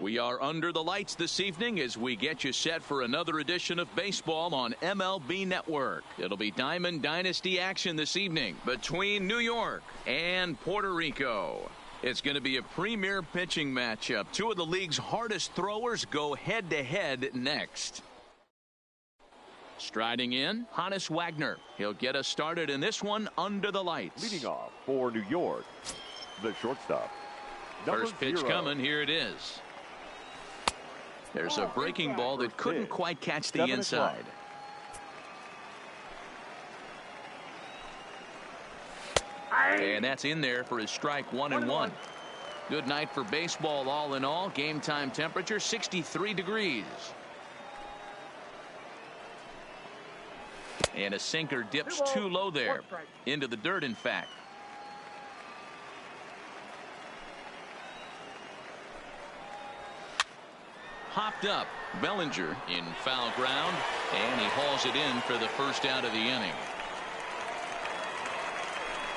We are under the lights this evening as we get you set for another edition of baseball on MLB Network. It'll be Diamond Dynasty action this evening between New York and Puerto Rico. It's going to be a premier pitching matchup. Two of the league's hardest throwers go head-to-head next. Striding in, Hannes Wagner. He'll get us started in this one under the lights. Leading off for New York, the shortstop. First pitch coming. Here it is. There's a breaking ball that couldn't quite catch the inside. And that's in there for his strike 1-1. Good night for baseball all in all. Game time temperature 63 degrees. And a sinker dips too low there. Into the dirt, in fact. Hopped up. Bellinger in foul ground, and he hauls it in for the first out of the inning.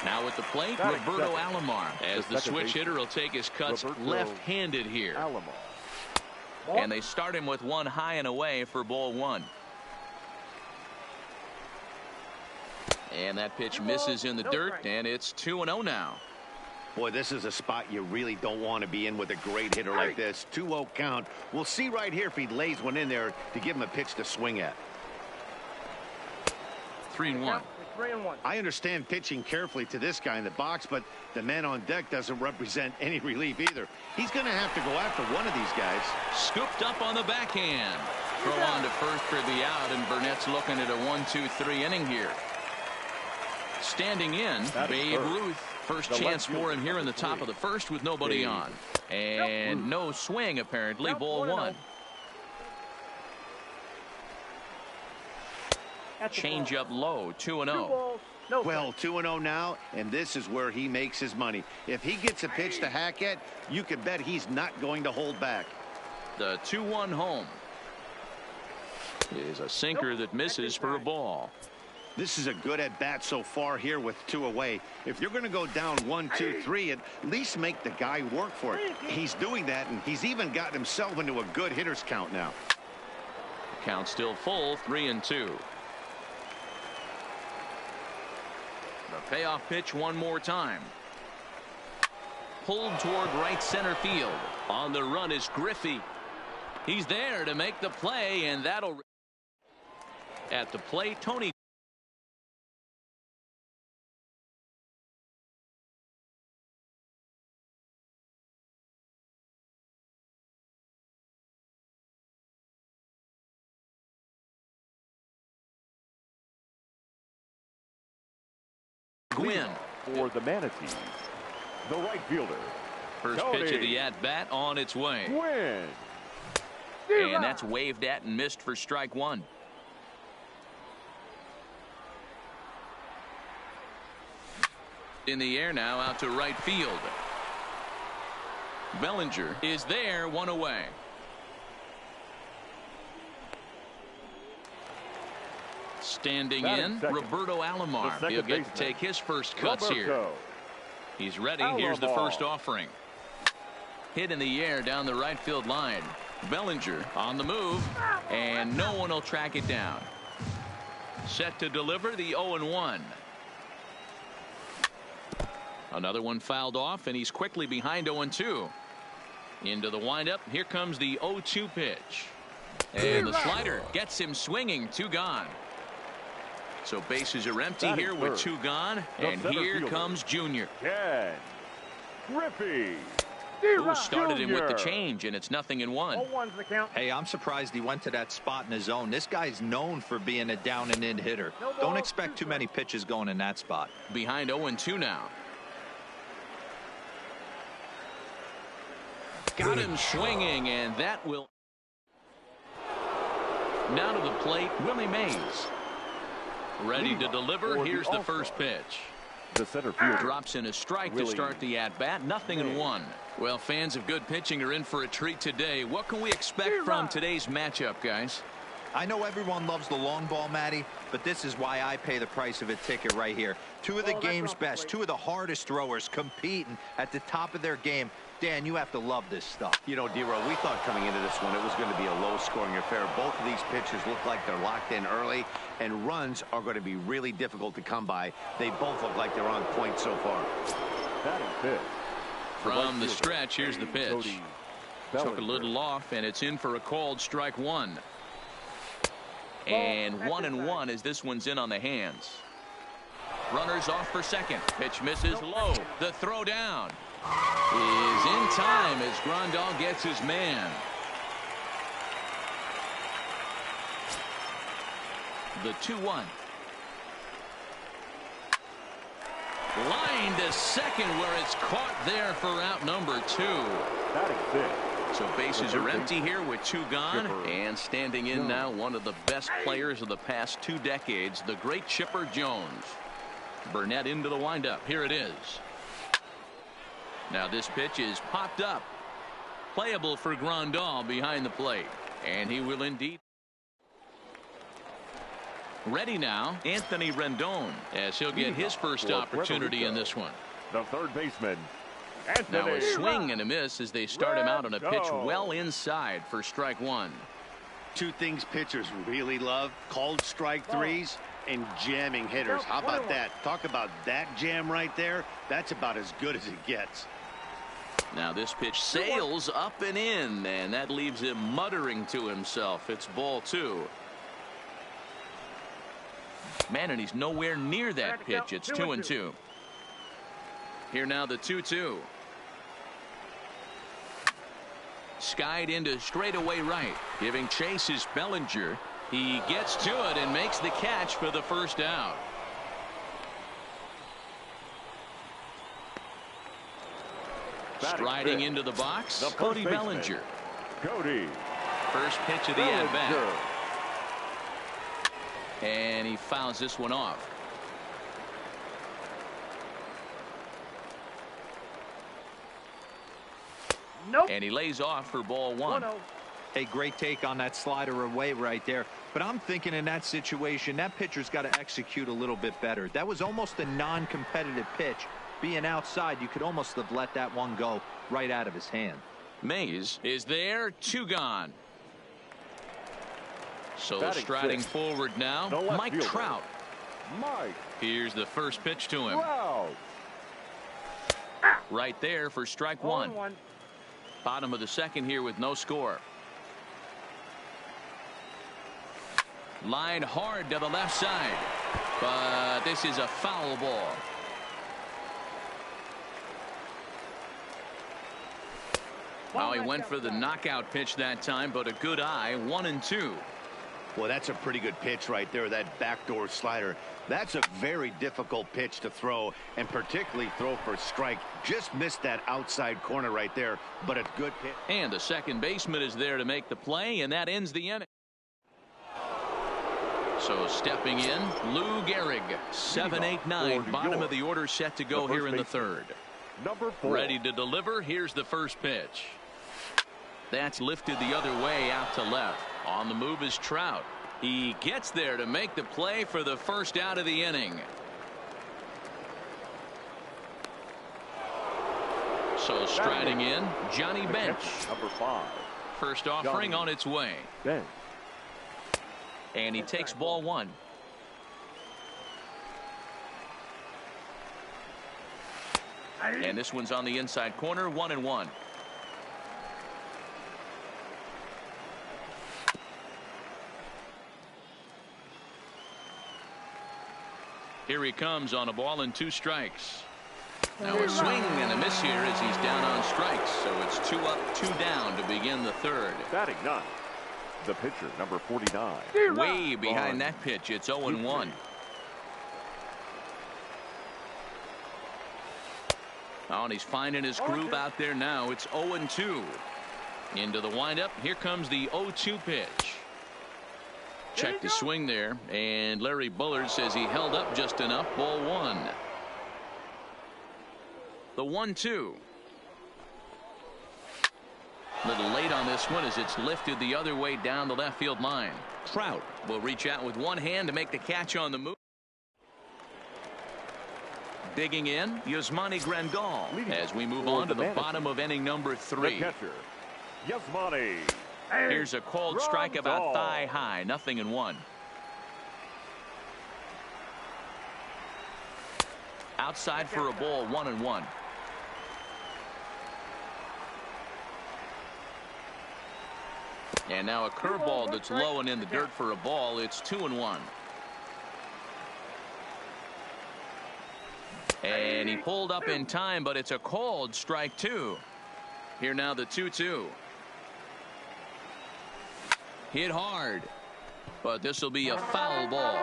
Now at the plate, Roberto Alomar, as the switch hitter will take his cuts left-handed here. And they start him with one high and away for ball one. And that pitch misses in the dirt, and it's 2-0 now. Boy, this is a spot you really don't want to be in with a great hitter like this. 2-0 count. We'll see right here if he lays one in there to give him a pitch to swing at. 3-1. I understand pitching carefully to this guy in the box, but the man on deck doesn't represent any relief either. He's going to have to go after one of these guys. Scooped up on the backhand. Throw on to first for the out, and Burnett's looking at a 1-2-3 inning here. Standing in, Babe Ruth. First chance for him here in the top of the first with nobody on. And no swing, apparently. Ball one. Change up low, 2-0. Well, 2-0 now, and this is where he makes his money. If he gets a pitch to hack at, you can bet he's not going to hold back. The 2-1 home is a sinker that misses for a ball. This is a good at-bat so far here with two away. If you're going to go down 1-2-3, at least make the guy work for it. He's doing that, and he's even gotten himself into a good hitter's count now. Count still full, 3-2. The payoff pitch one more time. Pulled toward right center field. On the run is Griffey. He's there to make the play, and that'll... At the plate, Tony Gwynn for the Manatees, the right fielder. First pitch of the at-bat on its way. Gwynn. And that's waved at and missed for strike one. In the air now, out to right field. Bellinger is there, one away. Standing in, Roberto Alomar. He'll get to take his first cuts here. He's ready. Here's the first offering. Hit in the air down the right field line. Bellinger on the move, and no one will track it down. Set to deliver the 0-1. Another one fouled off, and he's quickly behind 0-2. Into the windup. Here comes the 0-2 pitch. And the slider gets him swinging. Two gone. So bases are empty here with two gone. And here comes Junior. Ken Griffey. Who started him with the change, and it's 0-1. Hey, I'm surprised he went to that spot in his zone. This guy's known for being a down and in hitter. Don't expect too many pitches going in that spot. Behind 0-2 now. Got him swinging, and that will. Now to the plate, Willie Mays. Ready to deliver. Here's the first pitch. The center fielder drops in a strike to start the at-bat. 0-1. Well, fans of good pitching are in for a treat today. What can we expect from today's matchup, guys? I know everyone loves the long ball, Matty, but this is why I pay the price of a ticket right here. Two of the game's best, two of the hardest throwers competing at the top of their game. Dan, you have to love this stuff. You know, D-Row, we thought coming into this one it was going to be a low-scoring affair. Both of these pitchers look like they're locked in early, and runs are going to be really difficult to come by. They both look like they're on point so far. Batting fifth. From the stretch, here's the pitch. Took a little off, and it's in for a called strike one. And 1-1 as this one's in on the hands. Runners off for second. Pitch misses low. The throw down is in time as Grandal gets his man. The 2-1. Line to second where it's caught there for out number 2. Batting fifth. So bases are empty here with 2 gone. And standing in now one of the best players of the past 2 decades, the great Chipper Jones. Burnett into the windup. Here it is. Now this pitch is popped up. Playable for Grandal behind the plate. And he will indeed. Ready now, Anthony Rendon, as he'll get his first opportunity in this one. The third baseman, Anthony. Now a swing and a miss as they start him out on a pitch well inside for strike one. Two things pitchers really love: called strike threes and jamming hitters. How about that? Talk about that jam right there. That's about as good as it gets. Now this pitch sails up and in, and that leaves him muttering to himself. It's ball 2. Man, and he's nowhere near that pitch. It's 2-2. Here now the 2-2. Skied into straightaway right. Giving chase is Bellinger. He gets to it and makes the catch for the first out. Striding into the box, Cody Bellinger. Cody. First pitch of the at-bat. And he fouls this one off. Nope. And he lays off for ball 1. A great take on that slider away right there. But I'm thinking in that situation, that pitcher's got to execute a little bit better. That was almost a non-competitive pitch. Being outside, you could almost have let that one go right out of his hand. Mays is there, 2 gone. So Batting striding six. forward now, Mike fielder. Trout. Mike Here's the first pitch to him. Trout. Right there for strike 1. Bottom of the second here with no score. Line hard to the left side. But this is a foul ball. Well, he went for the knockout pitch that time, but a good eye. 1-2. Well, that's a pretty good pitch right there, that backdoor slider. That's a very difficult pitch to throw, and particularly throw for strike. Just missed that outside corner right there, but a good pitch. And the second baseman is there to make the play, and that ends the inning. So stepping in, Lou Gehrig, 7-8-9, bottom of the order, set to go here in the third. Number 4. Ready to deliver. Here's the first pitch. That's lifted the other way out to left. On the move is Trout. He gets there to make the play for the first out of the inning. So striding in, Johnny Bench. Number 5. First offering on its way. Bench. And he takes ball 1. And this one's on the inside corner, 1-1. Here he comes on a ball and 2 strikes. Now a swing and a miss here as he's down on strikes. So it's 2 up, 2 down to begin the third. Batting 9. The pitcher, number 49. Way behind that pitch. It's 0-1. Oh, and he's finding his groove out there now. It's 0-2. Into the windup. Here comes the 0-2 pitch. Check the swing there. And Larry Bullard says he held up just enough. Ball 1. The 1-2. Little late on this one as it's lifted the other way down the left field line. Trout will reach out with one hand to make the catch on the move. Digging in, Yasmani Grandal as we move on to the bottom of inning number 3. The catcher, Yasmani. Here's a called strike about thigh high, 0-1. Outside for a ball, 1-1. And now a curveball that's low and in the dirt for a ball. It's 2-1. And he pulled up in time, but it's a called strike 2. Here now the 2-2. Hit hard, but this will be a foul ball.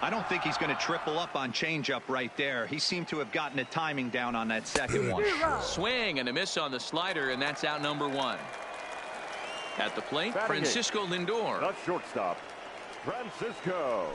I don't think he's going to triple up on changeup right there. He seemed to have gotten the timing down on that second one. Swing and a miss on the slider, and that's out number 1. At the plate, Francisco Lindor. The shortstop, Francisco.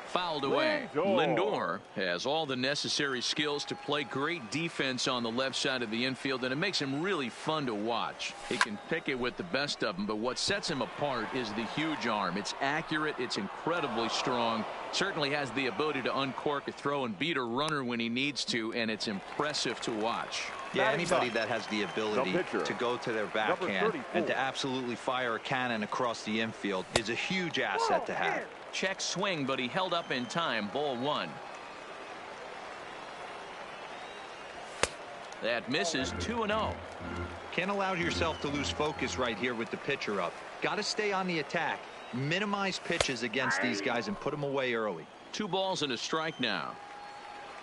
Fouled away. Lindor has all the necessary skills to play great defense on the left side of the infield, and it makes him really fun to watch. He can pick it with the best of them, but what sets him apart is the huge arm. It's accurate. It's incredibly strong. Certainly has the ability to uncork a throw and beat a runner when he needs to, and it's impressive to watch. Yeah, anybody that has the ability to go to their backhand and to absolutely fire a cannon across the infield is a huge asset to have. Check swing, but he held up in time. Ball 1. That misses. 2-0. Can't allow yourself to lose focus right here with the pitcher up. Got to stay on the attack. Minimize pitches against these guys and put them away early. 2 balls and a strike now.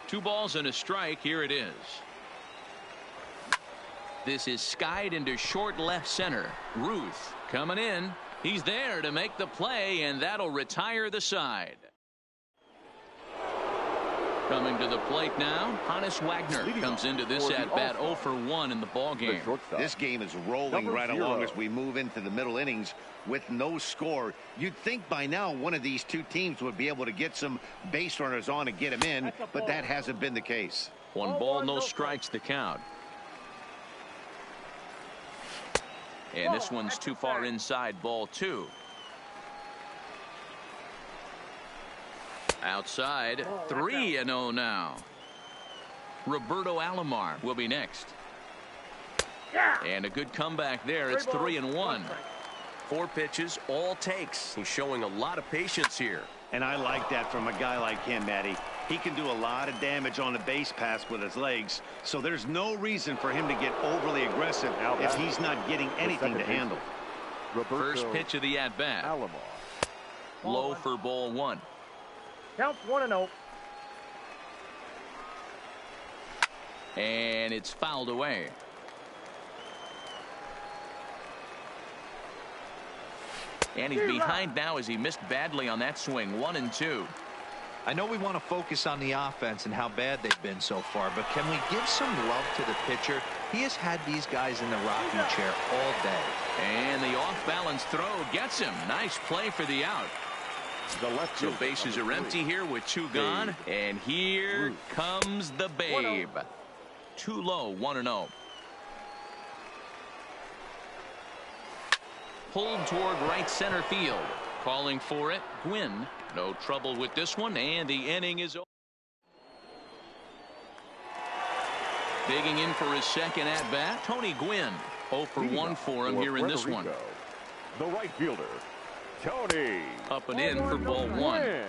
2 balls and a strike. Here it is. This is skied into short left center. Ruth coming in. He's there to make the play, and that'll retire the side. Coming to the plate now, Hannes Wagner comes into this at-bat 0 for 1 in the ballgame. This game is rolling right along as we move into the middle innings with no score. You'd think by now one of these two teams would be able to get some base runners on and get them in, but that hasn't been the case. 1 ball, no strikes the count. And this one's too far inside. Ball 2. Outside. 3-0 now. Roberto Alomar will be next. And a good comeback there. It's 3-1. 4 pitches, all takes. He's showing a lot of patience here. And I like that from a guy like him, Matty. He can do a lot of damage on the base pass with his legs, so there's no reason for him to get overly aggressive if he's not getting anything to handle. First pitch of the at-bat. Low for ball 1. Counts 1-0. And it's fouled away. And he's behind now as he missed badly on that swing. 1-2. I know we want to focus on the offense and how bad they've been so far, but can we give some love to the pitcher? He has had these guys in the rocking chair all day. And the off-balance throw gets him. Nice play for the out. So bases are empty here with 2 gone. And here comes the babe. Too low. 1-0. Pulled toward right center field. Calling for it, Gwynn. No trouble with this one, and the inning is over. Digging in for his second at-bat, Tony Gwynn. 0 for 1 for him here in this one. The right fielder, Tony. Up and in for ball 1.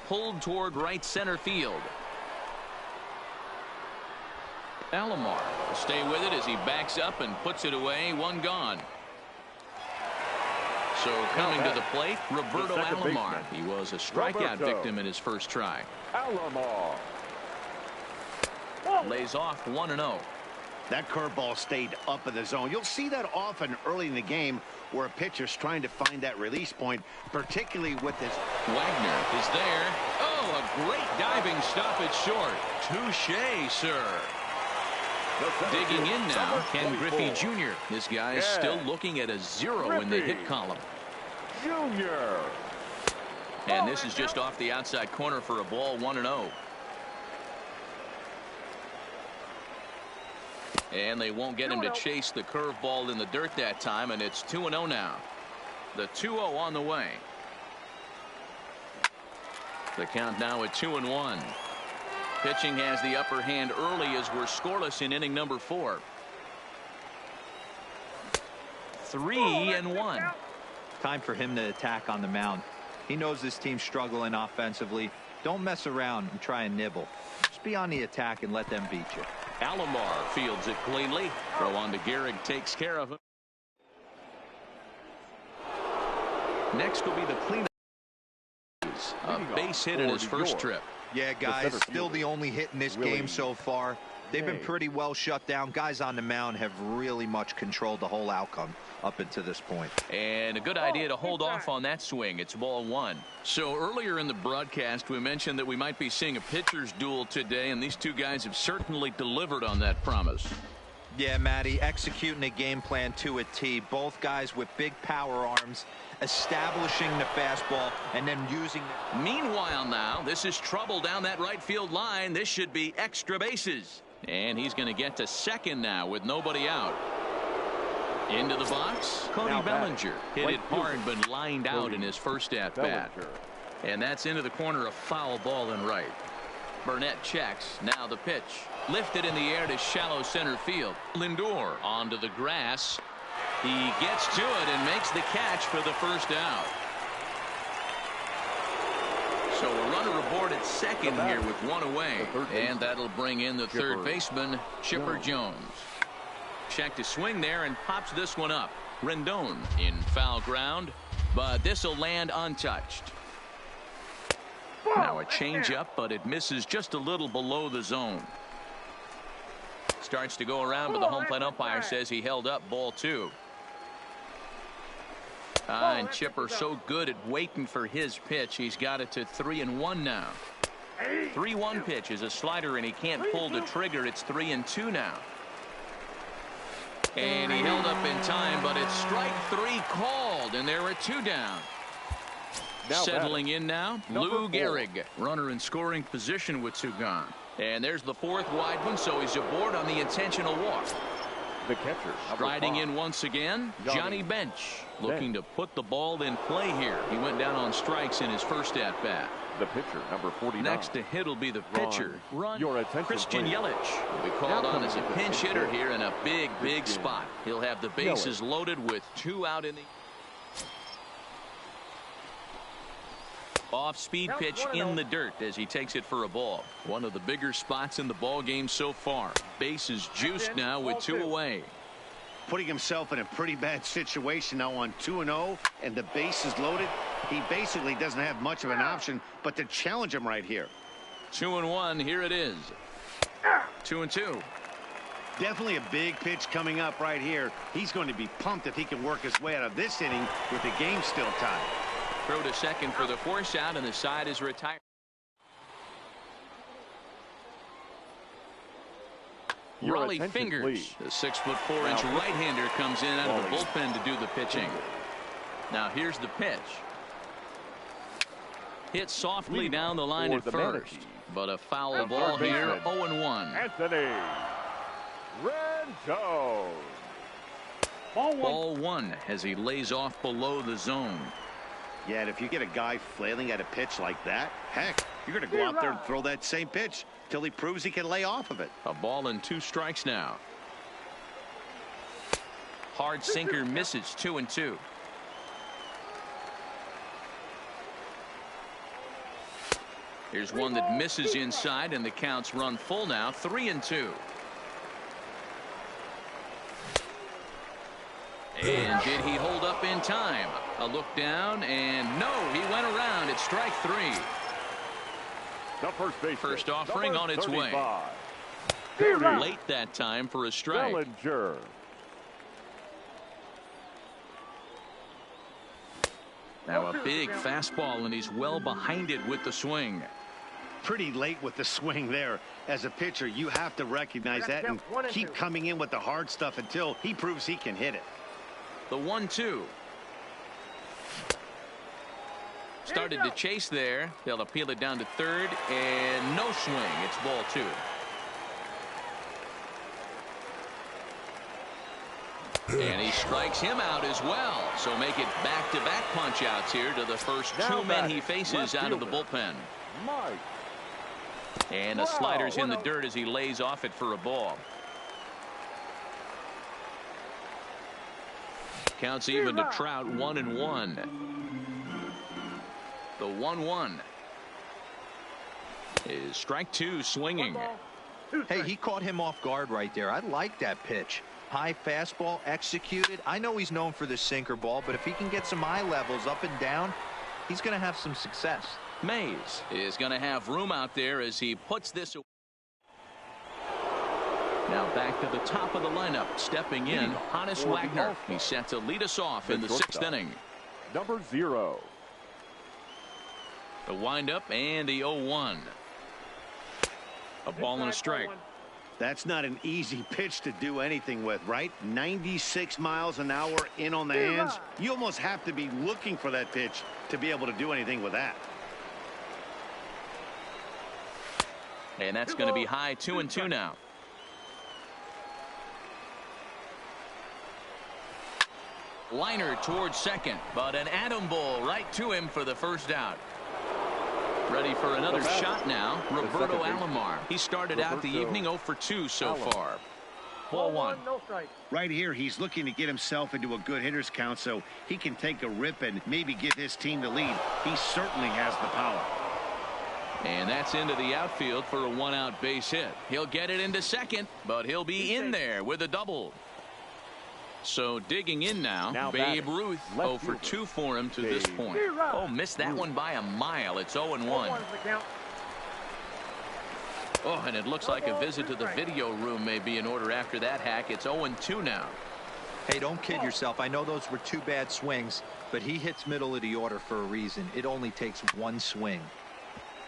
Pulled toward right center field. Alomar will stay with it as he backs up and puts it away. 1 gone. So coming to the plate, Roberto Alomar. He was a strikeout victim in his first try. Alomar lays off 1-0. That curveball stayed up in the zone. You'll see that often early in the game where a pitcher's trying to find that release point, particularly with this. Wagner is there. Oh, a great diving stop at short. Touche, sir. Digging in now, Ken Griffey Jr. This guy is still looking at a 0 in the hit column. Jr. And this is just off the outside corner for a ball. 1-0. And they won't get him to chase the curveball in the dirt that time, and it's 2-0 now. The 2-0 on the way. The count now at 2-1. Pitching has the upper hand early as we're scoreless in inning number 4. 3-1. Time for him to attack on the mound. He knows this team's struggling offensively. Don't mess around and try and nibble. Just be on the attack and let them beat you. Alomar fields it cleanly. Throw on to Gehrig, takes care of him. Next will be the cleanup. A base hit in his first trip. Yeah, guys, still the only hit in this game so far. They've been pretty well shut down. Guys on the mound have really much controlled the whole outcome up until this point. And a good idea to hold off on that swing. It's ball 1. So earlier in the broadcast, we mentioned that we might be seeing a pitcher's duel today, and these two guys have certainly delivered on that promise. Yeah, Matty, executing a game plan to a T. Both guys with big power arms, establishing the fastball, and then using it. Meanwhile now, this is trouble down that right field line. This should be extra bases. And he's going to get to second now with nobody out. Into the box, Cody Bellinger. Hit it hard but lined out in his first at-bat. And that's into the corner, a foul ball in right. Burnett checks. Now the pitch. Lifted in the air to shallow center field. Lindor onto the grass. He gets to it and makes the catch for the first out. So a runner aboard at second here with one away. And that'll bring in the third baseman, Chipper Jones. Check to swing there and pops this one up. Rendon in foul ground, but this will land untouched. Now a changeup, but it misses just a little below the zone. Starts to go around, but the home plate umpire says he held up ball 2. And Chipper so good at waiting for his pitch. He's got it to 3-1 now. 3-1 pitch is a slider, and he can't pull the trigger. It's 3-2 now. And he held up in time, but it's strike 3 called, and there are 2 down. Settling in now, Lou Gehrig. Runner in scoring position with 2 gone. And there's the 4th wide one, so he's aboard on the intentional walk. The catcher. Striding in once again, Johnny Bench. Looking to put the ball in play here. He went down on strikes in his first at-bat. The pitcher, number 49. Next to hit will be the pitcher. Christian please. Yelich will be called on as a pinch hitter here in a big spot. He'll have the bases loaded with 2 out in the off-speed pitch in the dirt as he takes it for a ball. One of the bigger spots in the ball game so far. Bases juiced now with 2 away. Putting himself in a pretty bad situation now on 2-0 and the bases loaded. He basically doesn't have much of an option but to challenge him right here. 2-1. Here it is. 2-2. Definitely a big pitch coming up right here. He's going to be pumped if he can work his way out of this inning with the game still tied. Throw to second for the force out, and the side is retired. Raleigh Fingers, the 6'4" right-hander, comes in out of the bullpen to do the pitching. Now here's the pitch. Hit softly down the line at first, but a foul ball here. 0-1. Anthony Rendon. Ball 1 as he lays off below the zone. Yeah, and if you get a guy flailing at a pitch like that, heck, you're going to go out there and throw that same pitch till he proves he can lay off of it. A ball and 2 strikes now. Hard sinker misses. 2-2. Here's one that misses inside, and the counts run full now. 3-2. And did he hold up in time? A look down, and no, he went around. It's strike 3. The first offering on its way. Late that time for a strike. Bellinger. Now a big fastball, and he's well behind it with the swing. Pretty late with the swing there. As a pitcher, you have to recognize that and keep coming in with the hard stuff until he proves he can hit it. The 1-2. Started to chase there. They'll appeal it down to third, and no swing. It's ball 2. And he strikes him out as well. So make it back-to-back punch-outs here to the first two men he faces out of the bullpen. And the slider's in the dirt as he lays off it for a ball. Counts even to Trout, 1-1. The 1-1 is strike two, swinging. Hey, he caught him off guard right there. I like that pitch. High fastball executed. I know he's known for the sinker ball, but if he can get some eye levels up and down, he's going to have some success. Mays is going to have room out there as he puts this away. Now back to the top of the lineup. Stepping in, Hannes Wagner. He's set to lead us off in the sixth inning. Number 0. The windup and the 0-1. A ball and a strike. That's not an easy pitch to do anything with, right? 96 miles an hour in on the hands. You almost have to be looking for that pitch to be able to do anything with that. And that's going to be high, 2-2 now. Liner towards second, but an atom ball right to him for the first out. Ready for another shot now, Roberto Alomar. He started out the evening 0 for 2 so far. Ball one. Right here, he's looking to get himself into a good hitter's count so he can take a rip and maybe give his team the lead. He certainly has the power. And that's into the outfield for a one-out base hit. He'll get it into second, but he'll be in there with a double. So digging in now Babe Ruth, 0 for 2 for him to this point. Oh, missed that one by a mile. It's 0-1. Oh, and it looks like a visit to the video room may be in order after that hack. It's 0-2 now. Hey, don't kid yourself. I know those were 2 bad swings, but he hits middle of the order for a reason. It only takes 1 swing.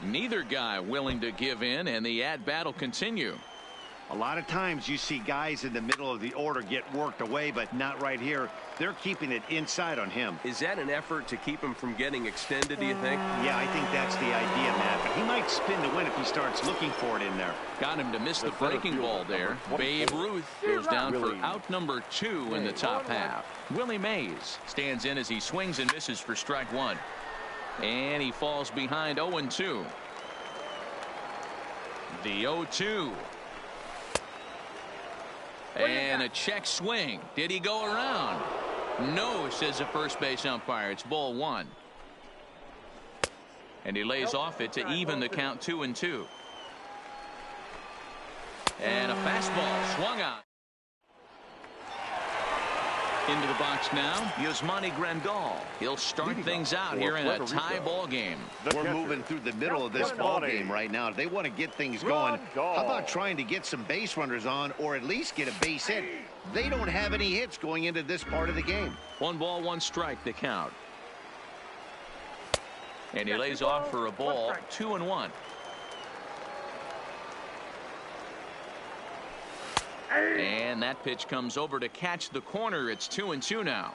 Neither guy willing to give in, and the at-bat will continue. A lot of times you see guys in the middle of the order get worked away, but not right here. They're keeping it inside on him. Is that an effort to keep him from getting extended, do you think? Yeah, I think that's the idea, Matt. But he might spin to win if he starts looking for it in there. Got him to miss the breaking ball there. Babe Ruth goes down for out number 2 in the top half. Willie Mays stands in as he swings and misses for strike 1. And he falls behind 0-2. The 0-2. And a check swing. Did he go around? No, says the first base umpire. It's ball 1. And he lays off it to even the count 2-2. And a fastball swung on. Into the box now, Yasmani Grandal. He'll start things out here in a tie ball game. We're moving through the middle of this ball game right now. They want to get things going. How about trying to get some base runners on or at least get a base hit? They don't have any hits going into this part of the game. 1 ball, 1 strike, the count. And he lays off for a ball, 2-1. And that pitch comes over to catch the corner. It's 2-2 now.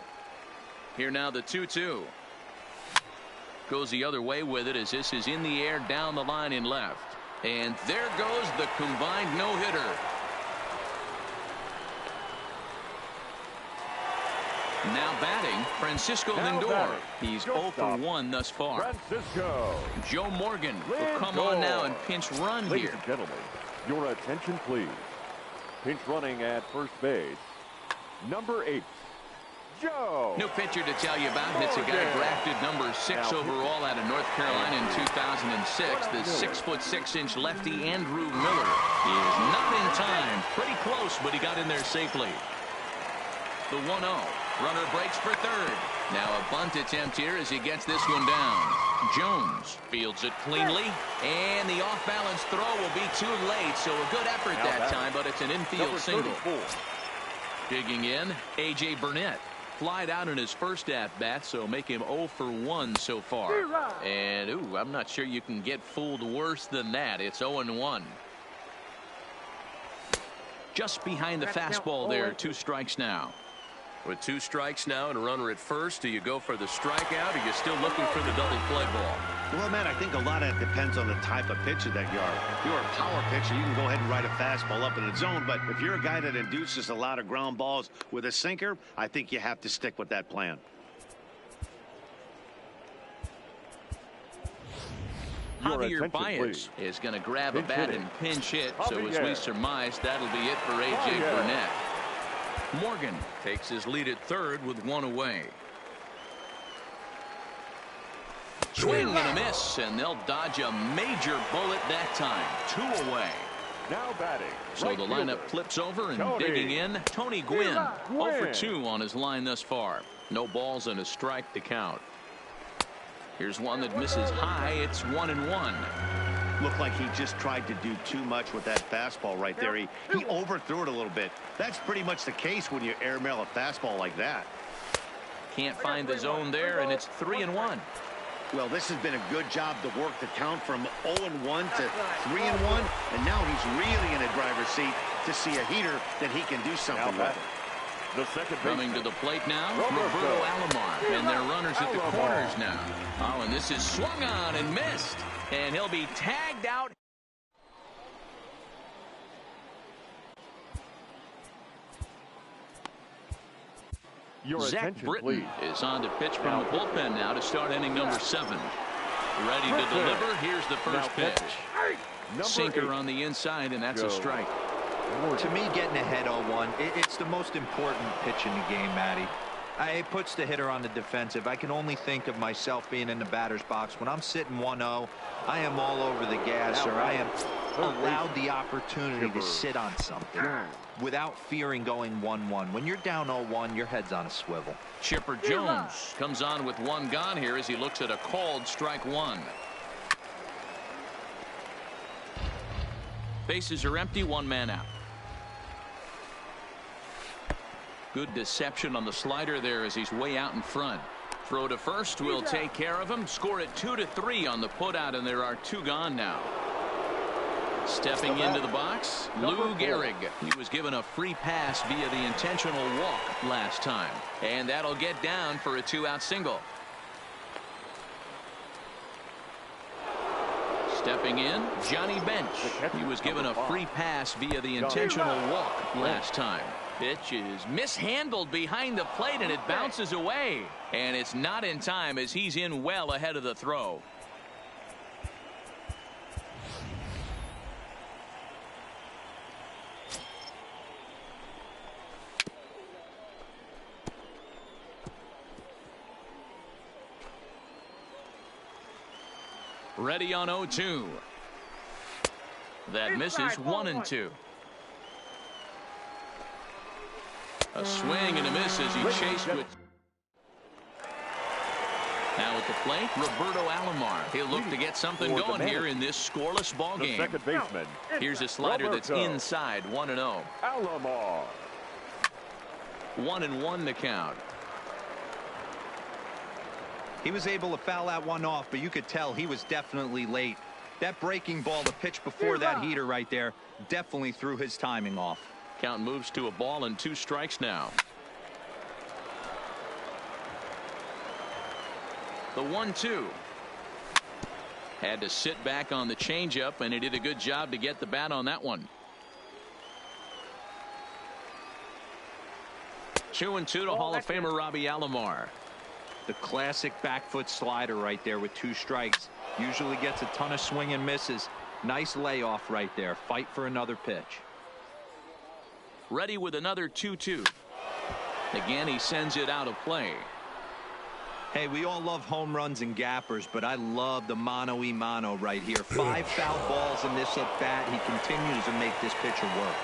Here now the 2-2. Goes the other way with it as this is in the air down the line in left. And there goes the combined no-hitter. Now batting, Francisco Lindor. He's 0 for 1 thus far. Joe Morgan will come on now and pinch run here. Ladies and gentlemen, your attention please. Pinch running at first base, number 8, Joe. New pitcher to tell you about. It's a guy drafted number 6 overall out of North Carolina in 2006. The 6'6" lefty Andrew Miller. He is not in time. Pretty close, but he got in there safely. The 1-0. Runner breaks for third. Now a bunt attempt here as he gets this one down. Jones fields it cleanly, and the off-balance throw will be too late, so a good effort that time, but it's an infield single. Digging in, A.J. Burnett. Flied out in his first at-bat, so make him 0 for 1 so far. And, ooh, I'm not sure you can get fooled worse than that. It's 0-1. Just behind the fastball there, 2 strikes now. With 2 strikes now and a runner at first, do you go for the strikeout or are you still looking for the double play ball? Well, Matt, I think a lot of it depends on the type of pitcher that you are. If you're a power pitcher, you can go ahead and ride a fastball up in the zone. But if you're a guy that induces a lot of ground balls with a sinker, I think you have to stick with that plan. Javier Baez is going to grab a bat and pinch hit. So as we surmise, that'll be it for A.J. Burnett. Morgan takes his lead at third with one away. Swing and a miss, and they'll dodge a major bullet that time. 2 away. Now batting. So the lineup flips over and digging in. Tony Gwynn, 0 for 2 on his line thus far. No balls and a strike to count. Here's one that misses high. It's 1-1. Looked like he just tried to do too much with that fastball right there. He overthrew it a little bit. That's pretty much the case when you airmail a fastball like that. Can't find the zone there, and it's 3-1. Well, this has been a good job to work the count from 0-1 to 3-1, and now he's really in a driver's seat to see a heater that he can do something with. Coming to the plate now, Roberto Alomar, and their runners at the corners now. Oh, and this is swung on and missed, and he'll be tagged out. Zach Britton is on to pitch from the bullpen now to start inning number 7. Ready to deliver. Here's the first pitch. Sinker on the inside, and that's a strike. To me, getting ahead 0-1, it's the most important pitch in the game, Matty. It puts the hitter on the defensive. I can only think of myself being in the batter's box. When I'm sitting 1-0, I am all over the gas, or I am allowed the opportunity to sit on something without fearing going 1-1. When you're down 0-1, your head's on a swivel. Chipper Jones comes on with 1 gone here as he looks at a called strike 1. Bases are empty, 1 man out. Good deception on the slider there as he's way out in front. Throw to first will take care of him. Score it 2-3 on the putout, and there are 2 gone now. Stepping into the box, Lou Gehrig. He was given a free pass via the intentional walk last time, and that'll get down for a 2-out single. Stepping in, Johnny Bench. He was given a free pass via the intentional walk last time. Pitch is mishandled behind the plate, and it bounces away. And it's not in time as he's in well ahead of the throw. Ready on 0-2. That misses 1-2. A swing and a miss as he chased with. Now at the plate, Roberto Alomar. He'll look to get something going here in this scoreless ball game. Second baseman. Here's a slider that's inside, 1-0. Alomar. 1-1 the count. He was able to foul that one off, but you could tell he was definitely late. That breaking ball, the pitch before that heater right there, definitely threw his timing off. Count moves to a ball and 2 strikes now. The 1-2. Had to sit back on the changeup, and he did a good job to get the bat on that one. 2-2 to Hall of Famer Robbie Alomar. The classic back foot slider right there with 2 strikes. Usually gets a ton of swing and misses. Nice layoff right there. Fight for another pitch. Ready with another 2-2. Again, he sends it out of play. Hey, we all love home runs and gappers, but I love the mano-y-mano right here. 5 foul balls in this at bat. He continues to make this pitcher work.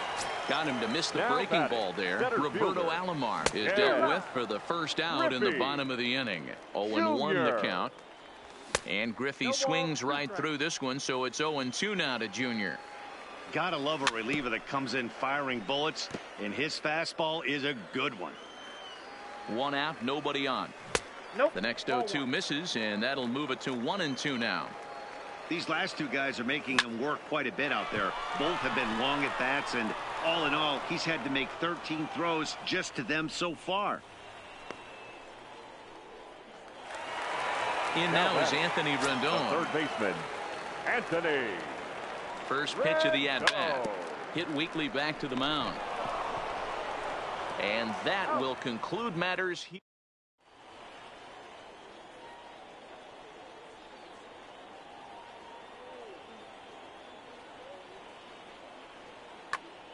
Got him to miss the breaking ball there. Roberto Alomar is dealt with for the first out in the bottom of the inning. 0-1 the count. And Griffey swings right through this one, so it's 0-2 now to Junior. Gotta love a reliever that comes in firing bullets, and his fastball is a good one. 1 out, nobody on. The next 0-2 misses, and that'll move it to 1-2 now. These last 2 guys are making him work quite a bit out there. Both have been long at bats, and all in all, he's had to make 13 throws just to them so far. In now is Anthony Rendon. Third baseman, Anthony. First pitch of the at-bat. Hit weakly back to the mound. And that will conclude matters here.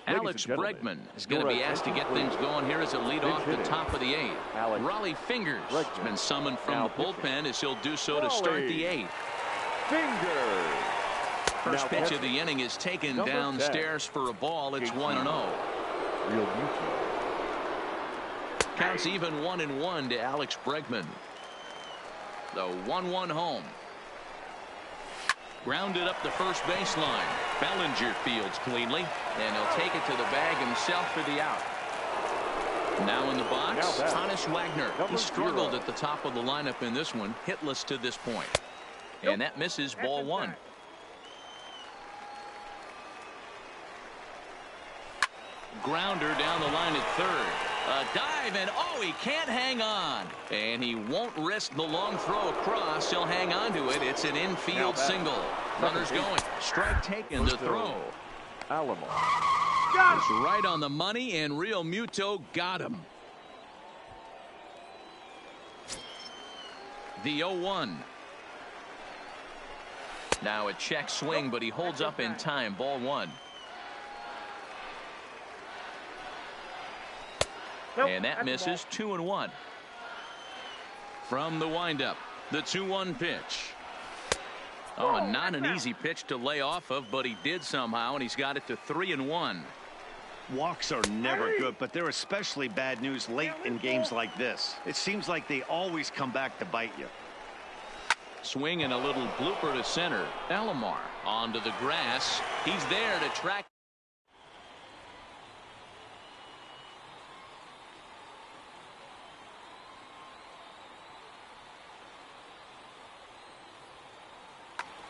Alex Bregman is going to be asked to get things going here as a lead off the top of the 8th. Raleigh Fingers has been summoned from the bullpen as he'll do so to start the 8th. Fingers. First pitch of the inning is taken downstairs for a ball. It's 1-0. Counts even 1-1 to Alex Bregman. The 1-1 home. Grounded up the first baseline. Bellinger fields cleanly, and he'll take it to the bag himself for the out. Now in the box, Hannes Wagner. He struggled at the top of the lineup in this one, hitless to this point. And that misses, ball 1. Grounder down the line at third. A dive, and oh, he can't hang on. And he won't risk the long throw across. He'll hang on to it. It's an infield single. Runners going. Strike taken to throw. Alomar. It's right on the money, and Real Muto got him. The 0-1. Now a check swing, but he holds up in time. Ball 1. And that misses. 2-1. From the windup, the 2-1 pitch. Oh, not an easy pitch to lay off of, but he did somehow, and he's got it to 3-1. Walks are never good, but they're especially bad news late in games like this. It seems like they always come back to bite you. Swing and a little blooper to center. Alomar onto the grass. He's there to track.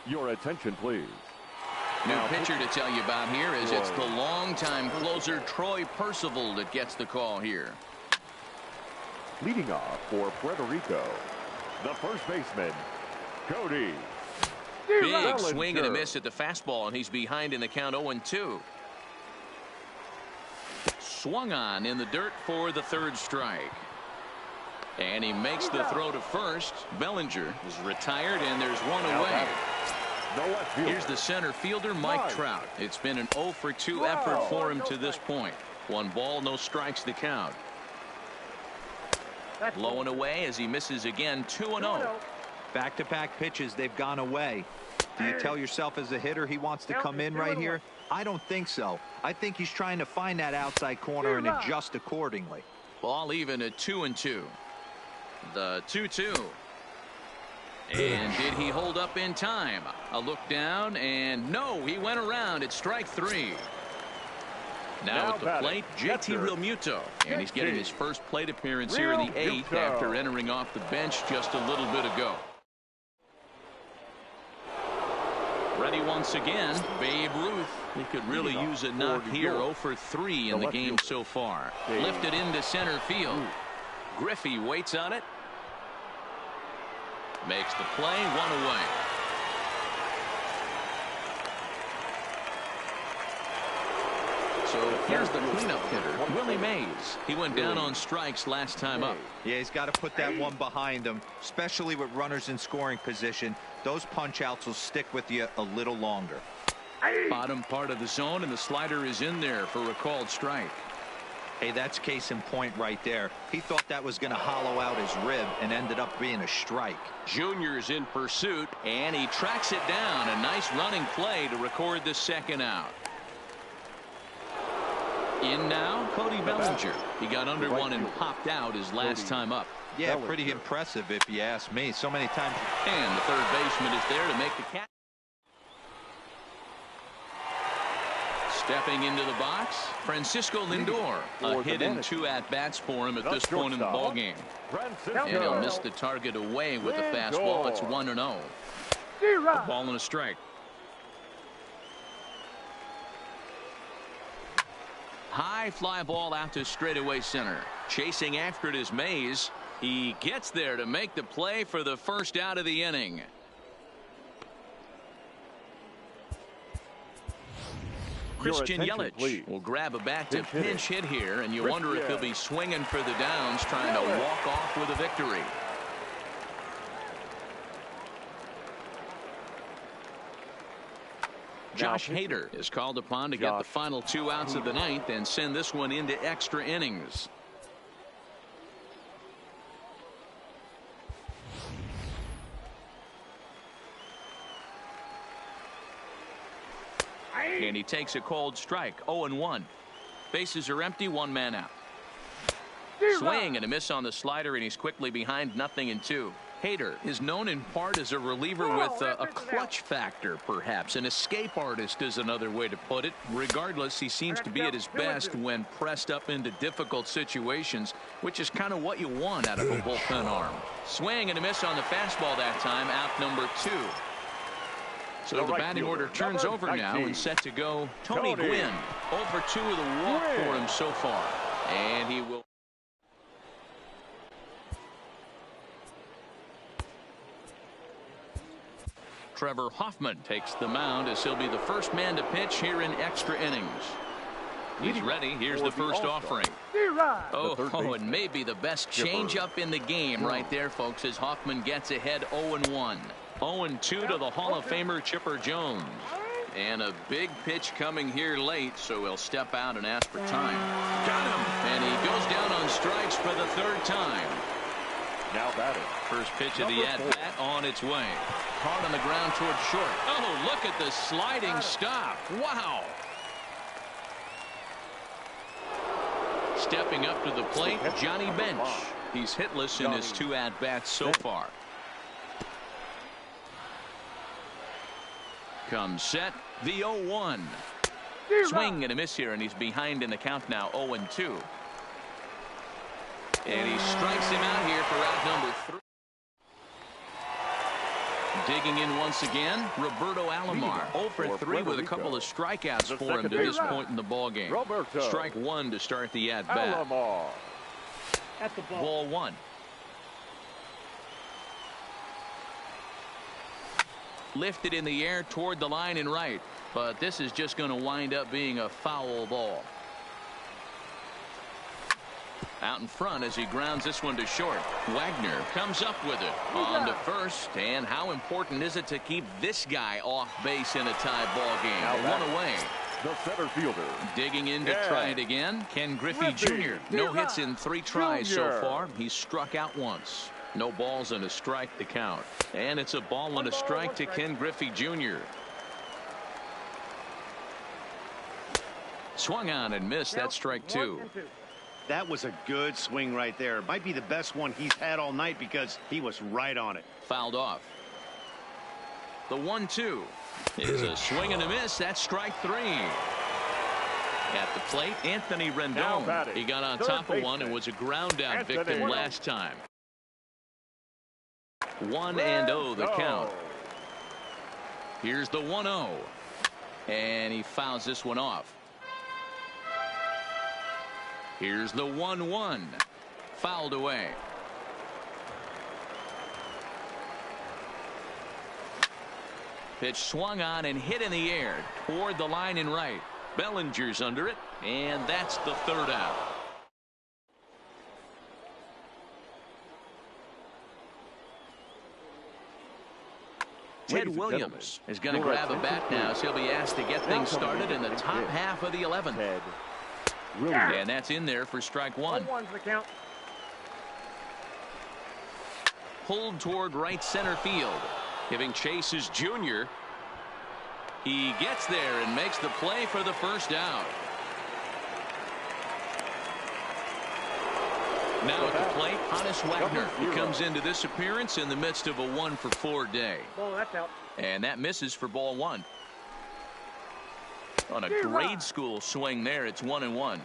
Your attention, please. New pitcher to tell you about here is it's the longtime closer Troy Percival that gets the call here. Leading off for Puerto Rico, the first baseman, Cody. Big swing and a miss at the fastball, and he's behind in the count 0-2. Swung on in the dirt for the third strike. And he makes the throw to first. Bellinger is retired, and there's one away. Here's the center fielder, Mike Trout. It's been an 0-for-2 effort for him to this point. 1 ball, no strikes to count. Low and away as he misses again. 2-0. Back-to-back pitches, they've gone away. Do you tell yourself as a hitter he wants to come in right here? I don't think so. I think he's trying to find that outside corner and adjust accordingly. Ball even at 2-2. The 2-2. And did he hold up in time? A look down, and no, he went around. It's strike 3. Now at the plate, JT Realmuto, and he's getting his first plate appearance here in the 8th after entering off the bench just a little bit ago. Ready once again, Babe Ruth. He could really use a knock here. 0-for-3 in the game so far. Lifted into center field. Griffey waits on it. Makes the play. 1 away. So here's the cleanup hitter, Willie Mays. He went down on strikes last time up. Yeah, he's got to put that one behind him, especially with runners in scoring position. Those punch outs will stick with you a little longer. Bottom part of the zone, and the slider is in there for a called strike. Hey, that's case in point right there. He thought that was going to hollow out his rib and ended up being a strike. Junior's in pursuit, and he tracks it down. A nice running play to record the second out. In now, Cody Bellinger. He got under one and popped out his last time up. Yeah, pretty impressive if you ask me. So many times. And the third baseman is there to make the catch. Stepping into the box, Francisco Lindor. A hit in 2 at-bats for him at this point in the ballgame. And he'll miss the target away with a fastball. It's 1-0. A ball and a strike. High fly ball out to straightaway center. Chasing after it is Mays. He gets there to make the play for the first out of the inning. Christian Yelich will grab a bat to pinch hit here, and you wonder if he'll be swinging for the downs, trying to walk off with a victory. Josh Hader is called upon to get the final 2 outs of the ninth and send this one into extra innings. And he takes a cold strike. 0-1. Bases are empty. 1 man out. Swing and a miss on the slider, and he's quickly behind 0-2. Hader is known in part as a reliever with a clutch factor, perhaps. An escape artist is another way to put it. Regardless, he seems to be at his best when pressed up into difficult situations, which is kind of what you want out of a bullpen arm. Swing and a miss on the fastball that time. Out number 2. So the batting order turns over now and set to go Tony Gwynn. 0 for 2 with a walk for him so far. And he will. Trevor Hoffman takes the mound as he'll be the first man to pitch here in extra innings. He's ready. Here's the first offering. Oh, and maybe the best changeup in the game right there, folks, as Hoffman gets ahead 0-1. 0-2 to the Hall of Famer Chipper Jones. And a big pitch coming here late, so he'll step out and ask for time. Got him! And he goes down on strikes for the 3rd time. Now batting. First pitch of the at-bat on its way. Hard on the ground toward short. Oh, look at the sliding stop. Wow. Stepping up to the plate, Johnny Bench. He's hitless in his 2 at-bats so far. Comes set, the 0-1. Swing and a miss here, and he's behind in the count now, 0-2. And he strikes him out here for out number 3. Digging in once again, Roberto Alomar. 0 for 3 with a couple of strikeouts for him to this point in the ballgame. Strike 1 to start the at-bat. Ball 1. Lifted in the air toward the line and right, but this is just going to wind up being a foul ball. Out in front as he grounds this one to short. Wagner comes up with it on to first, and how important is it to keep this guy off base in a tie ball game? 1 away. The center fielder. Digging in to try it again. Ken Griffey Jr. No hits in 3 tries so far. He's struck out once. No balls and a strike to count. And it's a ball and a strike to Ken Griffey Jr. Swung on and missed. That's strike 2. That was a good swing right there. Might be the best one he's had all night because he was right on it. Fouled off. The 1-2 is a swing and a miss. That's strike 3. At the plate, Anthony Rendon. He got on top of one and was a ground out victim last time. 1-0 the count. Here's the 1-0. And he fouls this one off. Here's the 1-1. Fouled away. Pitch swung on and hit in the air toward the line and right. Bellinger's under it, and that's the 3rd out. Ted Williams is going to grab a bat now, so he'll be asked to get things started in the top half of the 11th. And that's in there for strike 1. Pulled toward right center field. Giving chase is Jr. He gets there and makes the play for the 1st out. Now at the plate, Hannes Wagner. He comes into this appearance in the midst of a 1-for-4 day. That's out. And that misses for ball 1. On a grade school swing there, it's 1-1.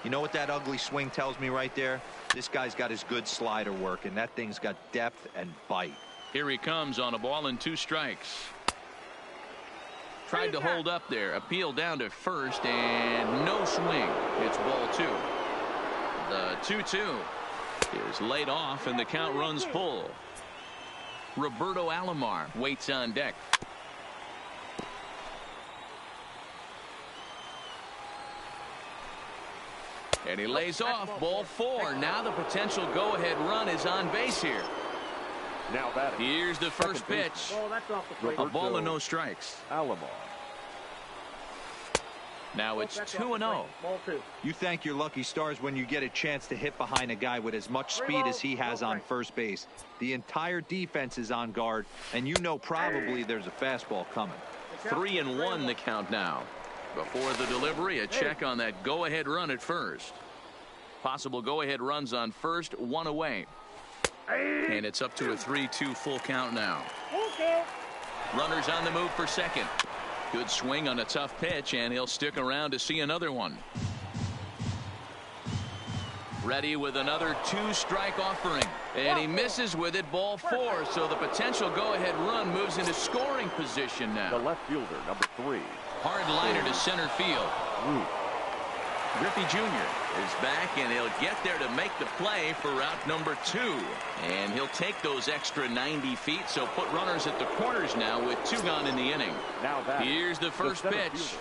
You know what that ugly swing tells me right there? This guy's got his good slider work, and that thing's got depth and bite. Here he comes on a ball and 2 strikes. Tried to hold up there. Appeal down to first, and no swing. It's ball 2. The 2-2. is laid off and the count runs full. Roberto Alomar waits on deck. And he lays off. Ball 4. Now the potential go-ahead run is on base here. Now batting. Here's the first pitch. Oh, that's off the plate. A ball and no strikes. Alomar. Now it's 2-0. Ball 2. You thank your lucky stars when you get a chance to hit behind a guy with as much speed as he has on first base. The entire defense is on guard, and you know probably there's a fastball coming. 3-1 the count now. Before the delivery, a check on that go-ahead run at first. Possible go-ahead runs on first, 1 away. And it's up to a 3-2 full count now. Runners on the move for second. Good swing on a tough pitch, and he'll stick around to see another one. Ready with another 2-strike offering. And he misses with it, ball 4. So the potential go-ahead run moves into scoring position now. The left fielder, number 3. Hard liner to center field. Griffey Jr. is back, and he'll get there to make the play for route number 2. And he'll take those extra 90 feet, so put runners at the corners now with 2 gone in the inning. Now here's the first pitch.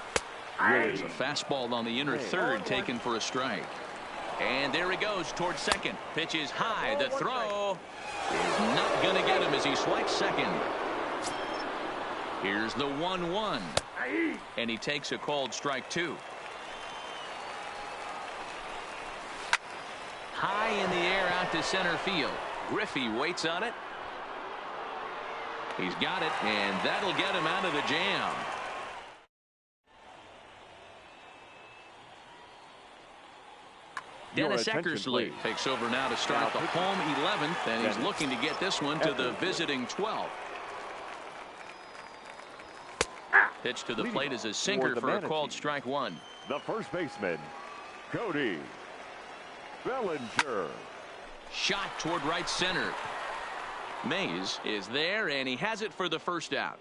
There's a fastball on the inner third taken for a strike. And there he goes towards second. Pitch is high. The throw is not going to get him as he swipes second. Here's the 1-1. And he takes a called strike 2. High in the air out to center field. Griffey waits on it. He's got it, and that'll get him out of the jam. Dennis Eckersley takes over now to start the home 11th, and he's looking to get this one to the visiting 12th. Pitch to the plate is a sinker for a called strike 1. The first baseman, Cody Bellinger. Shot toward right center. Mays is there, and he has it for the first out.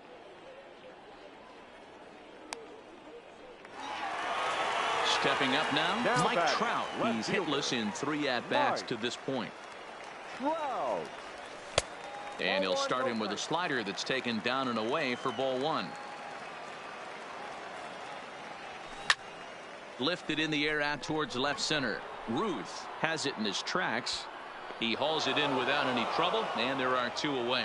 Stepping up now Mike Trout. He's hitless in 3 at-bats to this point. Trout. And he'll start him with a slider that's taken down and away for ball 1. Lifted in the air out towards left center. Ruth has it in his tracks. He hauls it in without any trouble, and there are 2 away.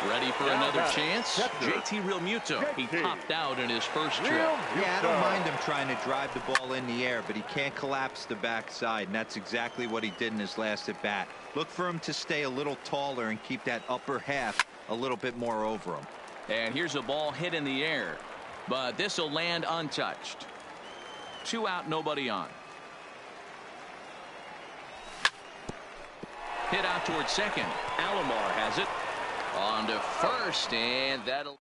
Ready for another chance? JT Realmuto. He popped out in his first trip. Yeah, I don't mind him trying to drive the ball in the air, but he can't collapse the backside, and that's exactly what he did in his last at bat. Look for him to stay a little taller and keep that upper half a little bit more over him. And here's a ball hit in the air, but this will land untouched. 2 out, nobody on. Hit out towards second. Alomar has it. On to first, and that'll...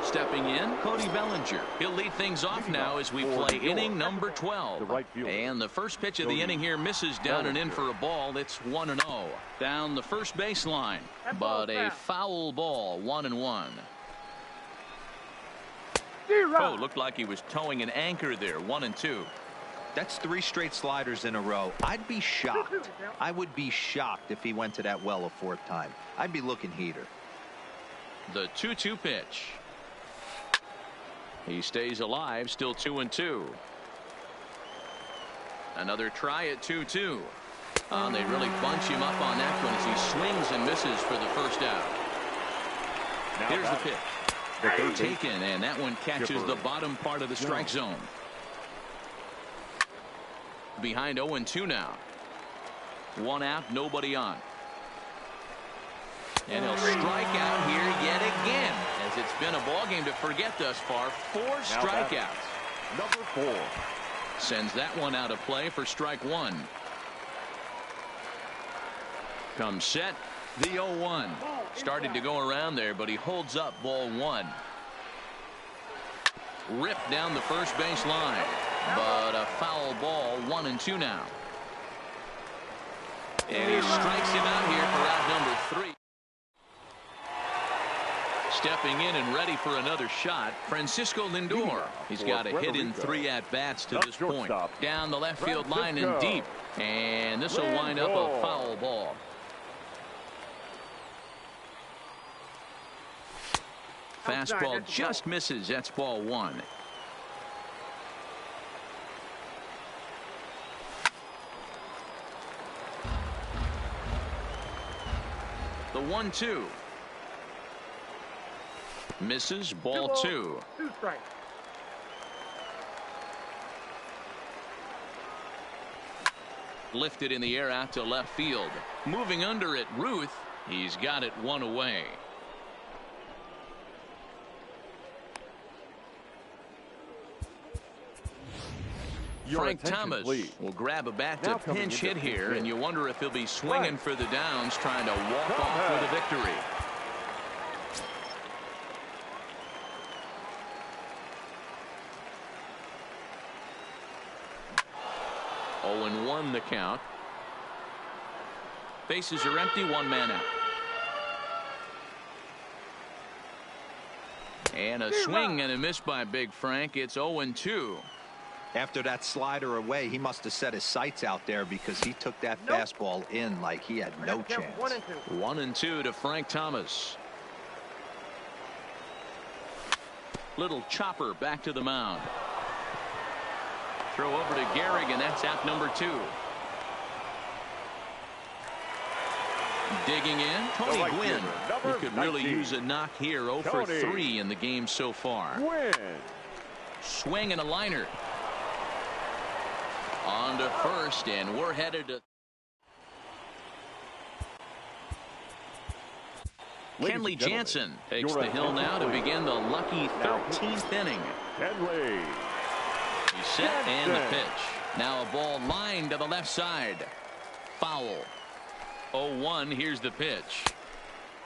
Stepping in, Cody Bellinger. He'll lead things off now as we play inning number 12. And the first pitch of the inning here misses down and in for a ball. That's 1-0. Down the first baseline, but a foul ball, 1-1. Oh, looked like he was towing an anchor there, 1-2. That's 3 straight sliders in a row. I'd be shocked. I would be shocked if he went to that well a 4th time. I'd be looking heater. The 2-2 pitch. He stays alive, still 2-2. Another try at 2-2. They really bunch him up on that one as he swings and misses for the first out. Here's the pitch. Taken, and that one catches the bottom part of the strike zone. Behind 0-2 now. 1 out, nobody on. And he'll strike out here yet again, as it's been a ball game to forget thus far. 4 strikeouts. Number 4. Sends that one out of play for strike 1. Comes set. The 0-1. Started to go around there, but he holds up ball 1. Ripped down the first base line. But a foul ball, 1-2 now. And he strikes him out here for out number 3. Stepping in and ready for another shot, Francisco Lindor. He's got a hit in 3 at-bats to this point. Down the left field line and deep. And this will wind up a foul ball. Fastball just misses. That's ball 1. The 1-2. Misses, ball 2. 2 strikes. Lifted in the air out to left field. Moving under it, Ruth. He's got it 1 away. Frank Thomas will grab a bat to pinch hit here, and you wonder if he'll be swinging for the downs, trying to walk off with a victory. Oh, and 1 the count. Bases are empty, 1 man out. And a swing and a miss by Big Frank. It's 0-2. After that slider away, he must have set his sights out there because he took that fastball in like he had no chance. 1-2 to Frank Thomas. Little chopper back to the mound. Throw over to Gehrig, and that's out number 2. Digging in, Tony Gwynn, who could really use a knock here. 0 for 3 in the game so far. Swing and a liner. On to first, and we're headed to Kenley Jansen takes the hill now to begin the lucky 13th inning. Kenley. He's set and the pitch. Now a ball lined to the left side. Foul. 0-1. Here's the pitch.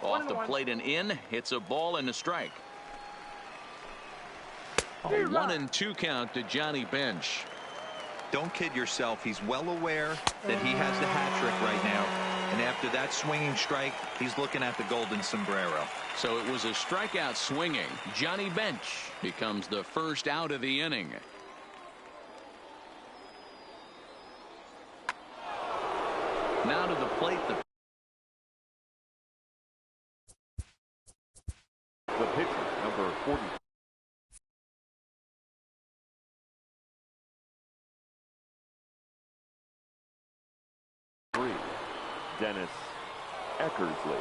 Off the plate and in. It's a ball and a strike. A 1-2 count to Johnny Bench. Don't kid yourself. He's well aware that he has the hat trick right now. And after that swinging strike, he's looking at the golden sombrero. So it was a strikeout swinging. Johnny Bench becomes the first out of the inning. Now to the plate. The pitcher, number 40. Dennis Eckersley.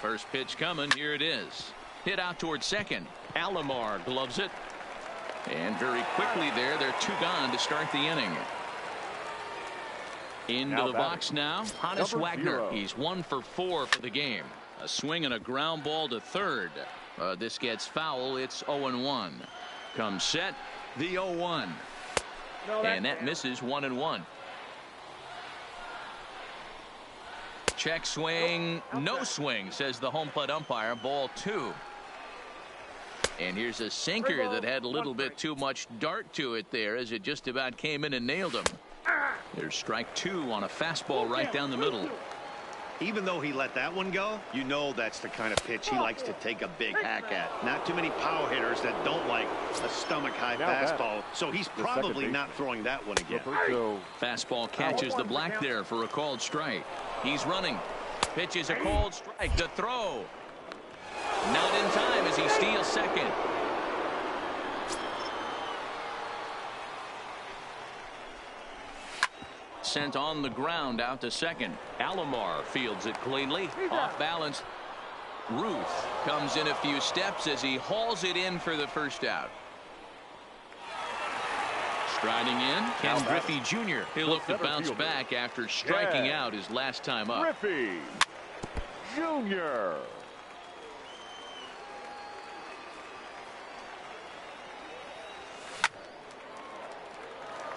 First pitch coming. Here it is. Hit out towards second. Alomar gloves it. And very quickly they're 2 gone to start the inning. Into the box now. Hannes Wagner. He's 1 for 4 for the game. A swing and a ground ball to third. This gets foul. It's 0-1. Comes set. The 0-1. And that misses 1-1. Check swing. No swing, says the home plate umpire. Ball 2. And here's a sinker that had a little bit too much dart to it there as it just about came in and nailed him. There's strike 2 on a fastball right down the middle. Even though he let that one go, you know that's the kind of pitch he likes to take a big hack at. Not too many power hitters that don't like a stomach-high fastball, so he's probably not throwing that one again. Fastball catches the black there for a called strike. He's running. Pitches a called strike. The throw. Not in time as he steals second. Sent on the ground out to second. Alomar fields it cleanly. Off balance. Ruth comes in a few steps as he hauls it in for the first out. Striding in, Ken Griffey Jr. He'll look to bounce back after striking out his last time up. Griffey Jr.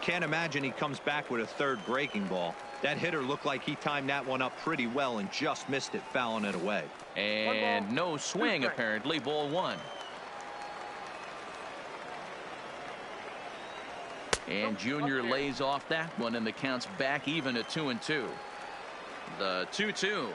Can't imagine he comes back with a third breaking ball. That hitter looked like he timed that one up pretty well and just missed it, fouling it away. And no swing, apparently. Ball 1. And Junior lays off that one, and the count's back even at 2-2. The 2-2.